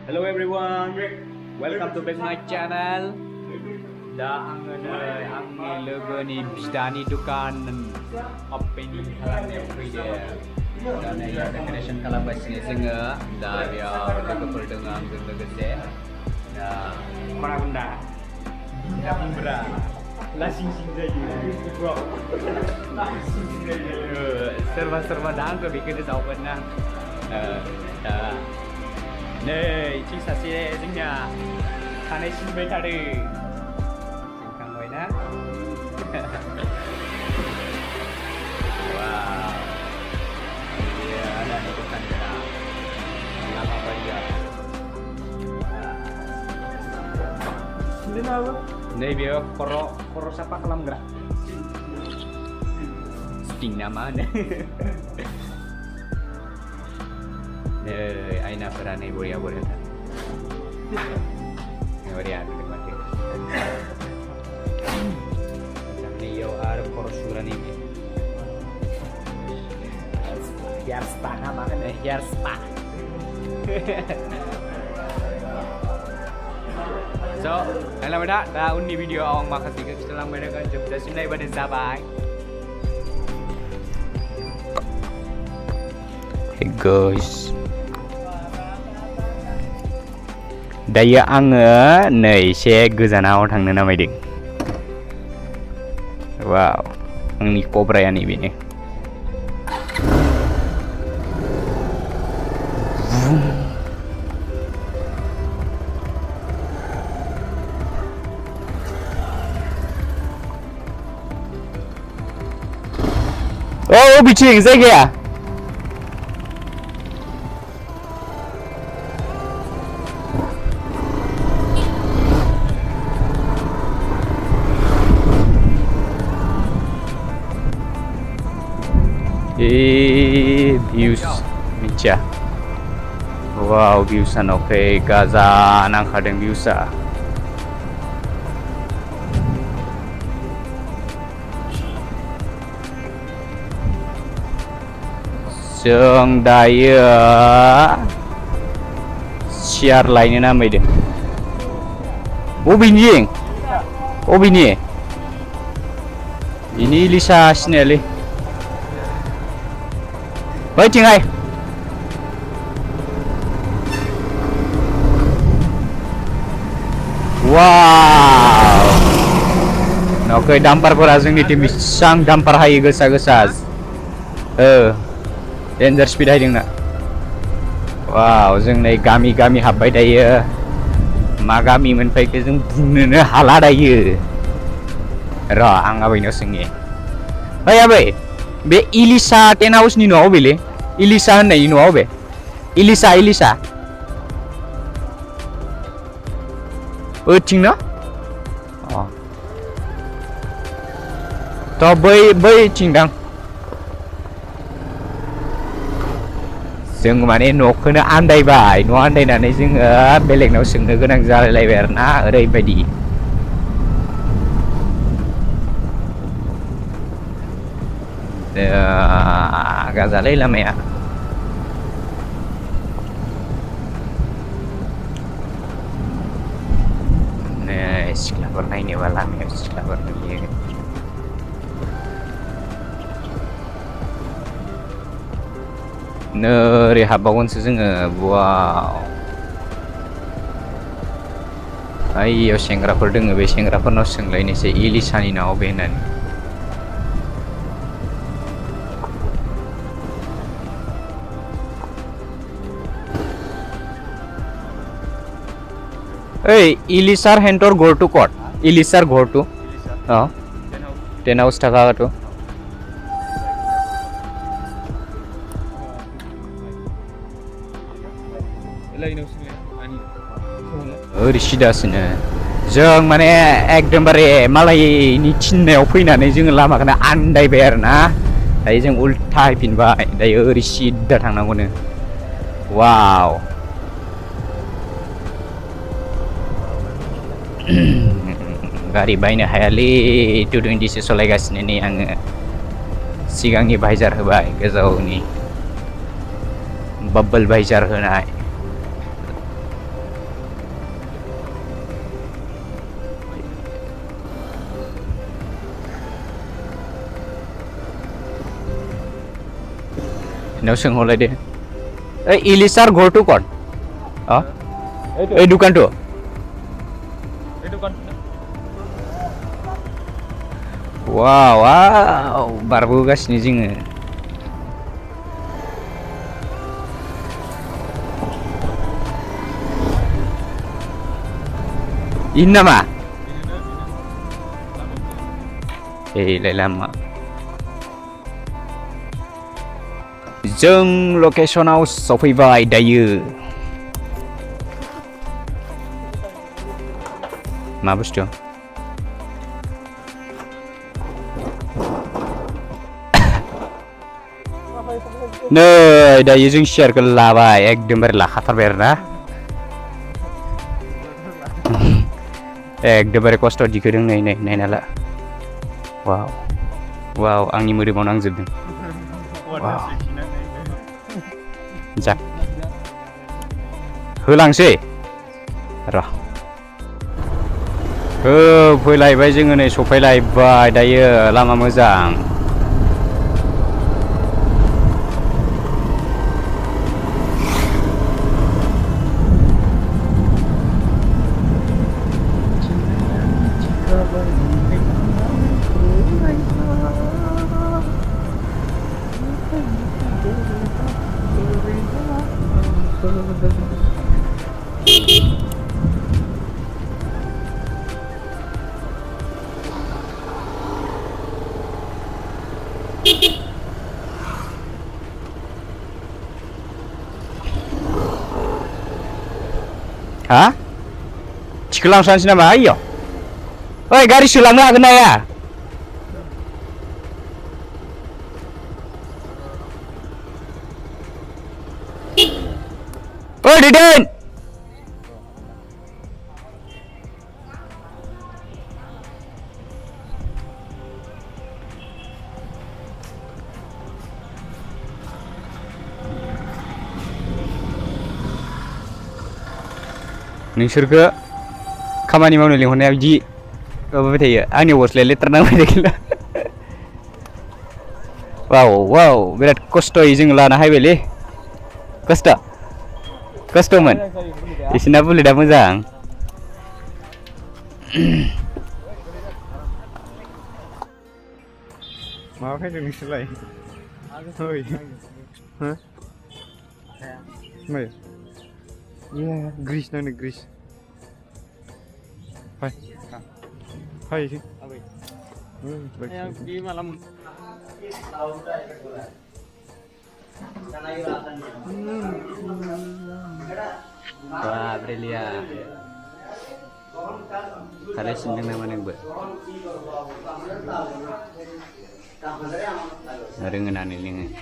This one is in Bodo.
Hello everyone, welcome to back my channel. Da आङो नै आंनि लोगोनि फिथानि दुकान opening खालामनायाव फैदों। दा नै decoration खालामगासिनो जोङो। दा बेयाव लोगोफोर दङ आंजों लोगोसे। दा खना गुन्दा, बुंब्रा, लासिं-सिं जायो। सोरबा दा आंखौ बेखौनो जावगोन ना। दा नै थिं सासे जोंनिया खानाय सिनबाय थादों। सिनखांबायना? वाव, बेयो आदानि दखानफोरा लामा बारियाव। नै बेयो खर' साफा खालामग्रा स्टिं ना मा होनो? नै आयनाफोरा नै बरिया-बरियाथार। बरिया नुदों माथो। नैयाव आरो खर' सुग्रा नैबे हेयार स्पा ना मा होनो? Hair spa. नायलांबाय दा उननि भिडिअ'आव आं माखासेखौ खिथालांबाय थागोन। जोबजासिम नायबानो जाबाय। Hey guys, दायो आङो नै एसे गोजानाव थांनो नामायदों। वाव, आंनि कब्राया नैबेनो। बिथिं जायगाया views मिथिया। वाव, भिउसा न'खै गाजा नांखादों भिउसा। जों दायो सियार लायनो नामायदों। बबेनि? बिनि लिसा सिनायालै। बैथिंहाय वाव, न'खै दाम्पारफोरा जोंनिथिं बेसेबां दाम्पार हायो गोसा डेन्जार स्पिड हायदोंना। वाव, जों नै गामि हाबबाय दायो। मा गामि मोनफैखो जों बुंनोनो हाला दायो। र' आं आबैनाव सोंनि। ओइ आबै, बे इलिसा टेन हाउसनि न'आ अबेलै? इलिसा होननायनि न'आ अबे? इलिसा ओथिं ना? थ' बैथिं दां। जों माने न'खौनो आन्दायबाय। न' आन्दायनानै जोङो बेलेगनाव सोंनो गोनां जालायलायबाय आरोना। ओरैबायदि गाजालै लामाया। नै सिख्लाफोर नायनोबा लामायाव सिख्लाफोर नुयो। नै ओरै हाबबावगोनसो जोङो। वाव, ओइयाव सेंग्राफोर दोङो। बे सेंग्राफोरनाव सोंलायनोसै इलिसानि न'आ अबे होननानै। ओइ इलिसार हेन्टर घरटु कट? इलिसार घरटु? Ten house थाखागाथ'। ओरै सिदासोनो। जों माने एकदमबारे मालायनि थिननायाव फैनानै जोङो लामाखौनो आन्दायबाय आरोना। दायो जों उल्था फैफिनबाय। दायो ओरै सिदा थांनांगौनो। वाव, गारि बायनो हायालै। 220 सालायगासिनो नै आङो। सिगांनि भाइजार होबाय, गोजौनि बाबल भाइजार होनाय। Nó sừng hồ lại đi. Ê, Ilisar ঘর টু কোন? এই দোকানটো। এই দোকান। Wow, wow, barbogasini जोङो। Ini nama? Lama. जों लकेसनाव सफैबाय दायो। मा बुस्थु? नै दायो जों सियारखौ लाबाय एकदमबारे लाखाथारबाय आरोना एकदमबारे खस्थ' दिखोदों नै नायना ला वाव वाव आंनि मोदोमाव नांजोबदों वाव जा होलांसै र' फैलायबाय जोङो नै सफैलायबाय दायो लामा मोजां Hah? Cikelangsaan nama ayo. Oi, garis sulang lah kena ya. Oi, Deden. नोंसोरखौ खामानि मावनो लिंहरनाया बिदि माबाबाय थायो आंनि वर्सलाय लेटार नांबाय थायो वाव वाव बिराद खस्थ'यै जों लानो हायबायलै खस्थ'मोन बिसिना बुलेटआ मोजां माबा फैदों नोंसोरलाय ओइ हो मै Iya, grease nang grease. Hai. Hai sih. Apa? Yang di malam. Wah, brilian. Kalian seneng nama neng bu? Ngerengenan ini.